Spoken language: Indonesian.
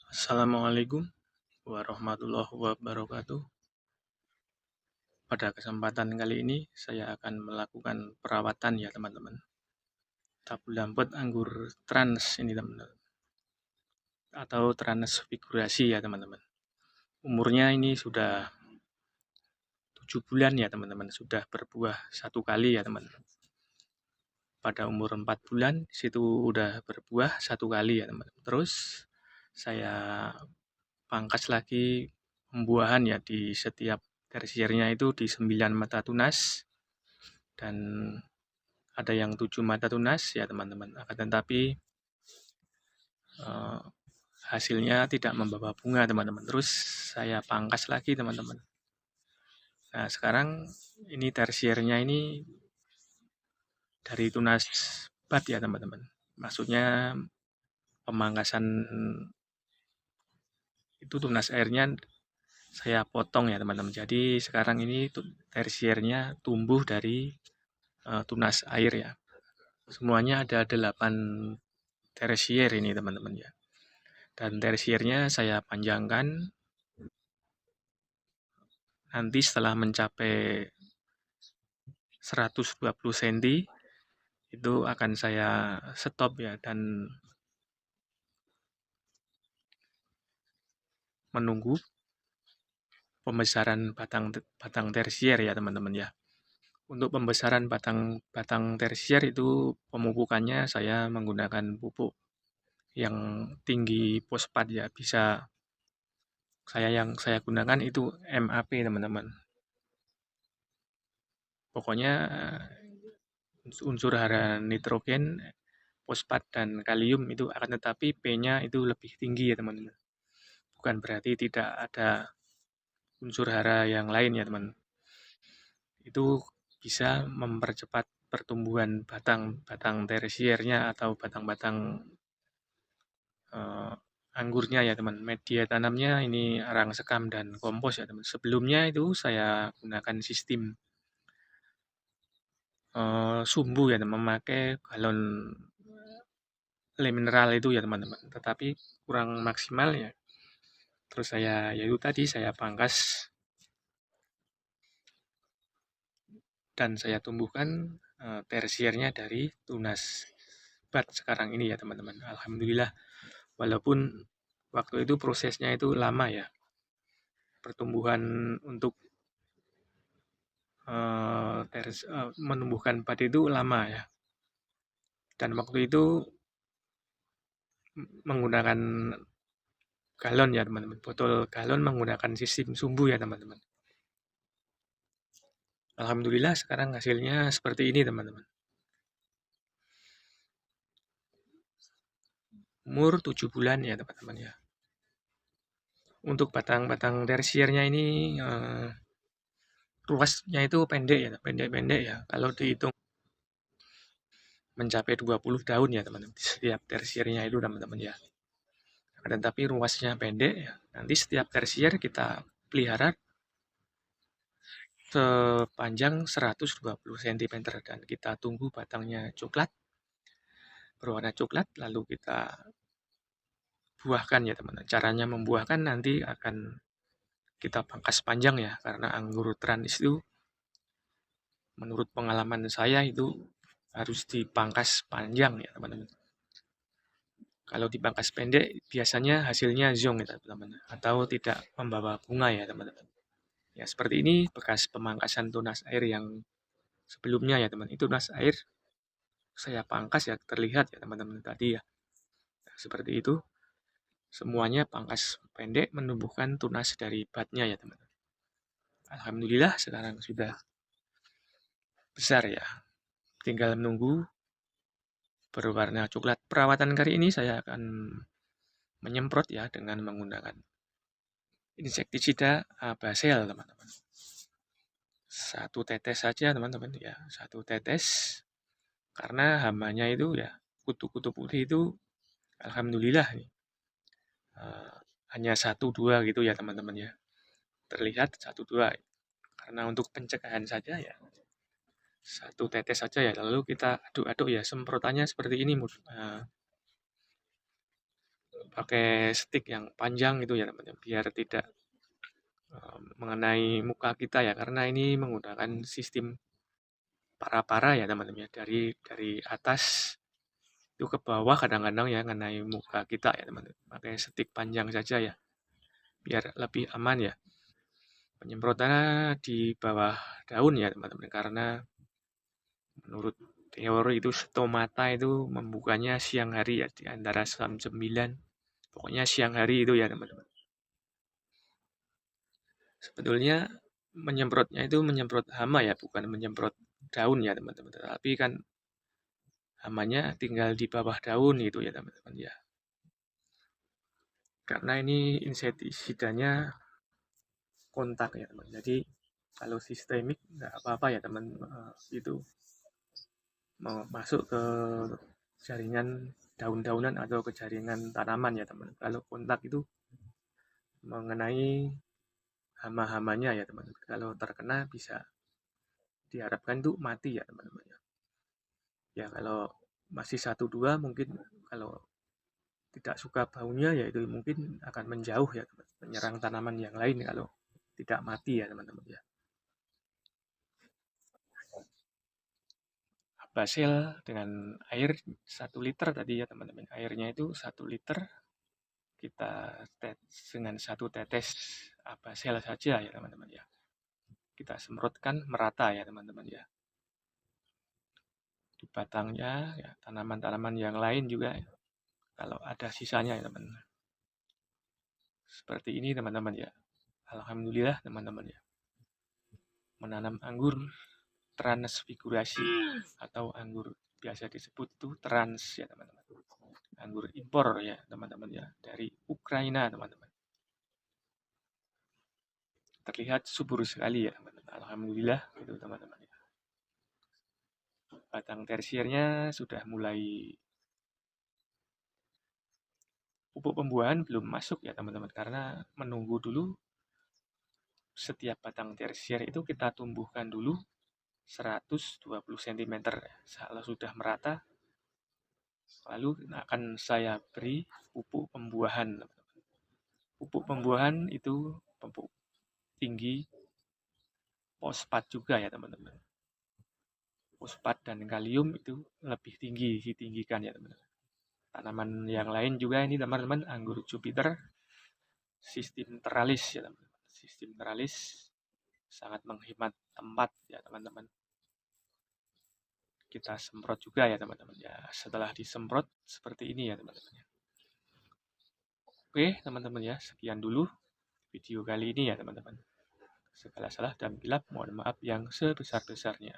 Assalamualaikum warahmatullahi wabarakatuh. Pada kesempatan kali ini saya akan melakukan perawatan ya teman-teman. Tabu anggur trans ini teman-teman. Atau transfigurasi ya teman-teman. Umurnya ini sudah 7 bulan ya teman-teman. Sudah berbuah satu kali ya teman-teman. Pada umur 4 bulan situ udah berbuah satu kali ya teman-teman. Terus saya pangkas lagi pembuahan ya di setiap tersiernya itu di 9 mata tunas dan ada yang 7 mata tunas ya teman-teman. Akan tetapi eh, hasilnya tidak membawa bunga teman-teman. Terus saya pangkas lagi teman-teman. Nah sekarang ini tersiernya ini dari tunas bat ya teman-teman. Maksudnya pemangkasan itu tunas airnya saya potong ya teman-teman. Jadi sekarang ini tersiernya tumbuh dari tunas air ya. Semuanya ada 8 tersier ini teman-teman ya. Dan tersiernya saya panjangkan nanti setelah mencapai 120 cm itu akan saya stop ya dan menunggu pembesaran batang tersier ya teman-teman ya. Untuk pembesaran batang tersier itu pemupukannya saya menggunakan pupuk yang tinggi fosfat ya, bisa yang saya gunakan itu MAP teman-teman. Pokoknya unsur hara nitrogen, fosfat dan kalium itu akan tetapi P-nya itu lebih tinggi ya teman-teman. Bukan berarti tidak ada unsur hara yang lain ya teman. Itu bisa mempercepat pertumbuhan batang tersiernya atau batang-batang anggurnya ya teman. Media tanamnya ini arang sekam dan kompos ya teman. Sebelumnya itu saya gunakan sistem sumbu ya teman, memakai galon le mineral itu ya teman-teman. Tetapi kurang maksimal ya. Terus yaitu tadi saya pangkas dan saya tumbuhkan tersiernya dari tunas bat sekarang ini ya teman-teman. Alhamdulillah, walaupun waktu itu prosesnya itu lama ya. Pertumbuhan untuk menumbuhkan bat itu lama ya. Dan waktu itu menggunakan galon ya teman-teman. Botol galon menggunakan sistem sumbu ya teman-teman. Alhamdulillah sekarang hasilnya seperti ini teman-teman. Umur 7 bulan ya teman-teman ya. Untuk batang-batang tersiernya ini ruasnya itu pendek ya, pendek-pendek ya. Kalau dihitung mencapai 20 daun ya teman-teman. Setiap tersiernya itu teman-teman ya. Tetapi ruasnya pendek ya. Nanti setiap tersier kita pelihara sepanjang 120 cm dan kita tunggu batangnya coklat, berwarna coklat, lalu kita buahkan ya teman-teman. Caranya membuahkan nanti akan kita pangkas panjang ya, karena anggur trans itu menurut pengalaman saya itu harus dipangkas panjang ya teman-teman. Kalau dipangkas pendek biasanya hasilnya zong ya teman-teman, atau tidak membawa bunga ya teman-teman. Ya seperti ini bekas pemangkasan tunas air yang sebelumnya ya teman. Itu tunas air saya pangkas ya terlihat ya teman-teman tadi ya. Nah, seperti itu semuanya pangkas pendek menumbuhkan tunas dari batnya ya teman-teman. Alhamdulillah sekarang sudah besar ya. Tinggal menunggu berwarna coklat. Perawatan kali ini saya akan menyemprot ya dengan menggunakan insektisida basel teman-teman. Satu tetes saja teman-teman ya, satu tetes karena hamanya itu ya kutu-kutu putih itu alhamdulillah nih, hanya satu dua gitu ya teman-teman ya. Terlihat satu dua karena untuk pencegahan saja ya satu tetes saja ya, lalu kita aduk-aduk ya, semprotannya seperti ini pakai stick yang panjang itu ya teman-teman, biar tidak mengenai muka kita ya, karena ini menggunakan sistem para-para ya teman-teman ya, dari atas itu ke bawah kadang-kadang ya mengenai muka kita ya teman-teman. Pakai stick panjang saja ya, biar lebih aman ya. Penyemprotannya di bawah daun ya teman-teman, karena menurut teori itu stomata itu membukanya siang hari ya, di antara jam 9. Pokoknya siang hari itu ya teman-teman. Sebetulnya menyemprotnya itu menyemprot hama ya, bukan menyemprot daun ya teman-teman. Tapi kan hamanya tinggal di bawah daun itu ya teman-teman ya. Karena ini insektisidanya kontak ya teman. Jadi kalau sistemik nggak apa-apa ya teman, itu mau masuk ke jaringan daun-daunan atau ke jaringan tanaman ya teman. Kalau kontak itu mengenai hama-hamanya ya teman-teman. Kalau terkena bisa diharapkan tuh mati ya teman-teman ya. Ya kalau masih satu dua mungkin, kalau tidak suka baunya ya itu mungkin akan menjauh ya teman, menyerang tanaman yang lain kalau tidak mati ya teman-teman ya. Basil dengan air 1 liter tadi ya teman-teman. Airnya itu 1 liter, kita dengan 1 tetes basil saja ya teman-teman ya. Kita semprotkan merata ya teman-teman ya. Di batangnya ya, tanaman-tanaman yang lain juga ya, kalau ada sisanya ya teman-teman. Seperti ini teman-teman ya. Alhamdulillah teman-teman ya. Menanam anggur transfigurasi atau anggur biasa disebut itu trans ya teman-teman. Anggur impor ya teman-teman ya, dari Ukraina teman-teman. Terlihat subur sekali ya teman-teman. Alhamdulillah itu teman-teman ya. Batang tersiernya sudah mulai, pupuk pembuahan belum masuk ya teman-teman, karena menunggu dulu setiap batang tersier itu kita tumbuhkan dulu 120 cm. Kalau sudah merata, lalu akan saya beri pupuk pembuahan. Pupuk pembuahan itu pupuk tinggi fosfat juga ya teman-teman. Fosfat dan kalium itu lebih tinggi, ditinggikan ya teman-teman. Tanaman yang lain juga ini teman-teman, anggur Jupiter sistem teralis ya teman-teman. Sistem teralis sangat menghemat tempat ya teman-teman. Kita semprot juga ya teman-teman ya. Setelah disemprot seperti ini ya teman-teman ya. Oke teman-teman ya, sekian dulu video kali ini ya teman-teman. Segala salah dan bila mohon maaf yang sebesar-besarnya.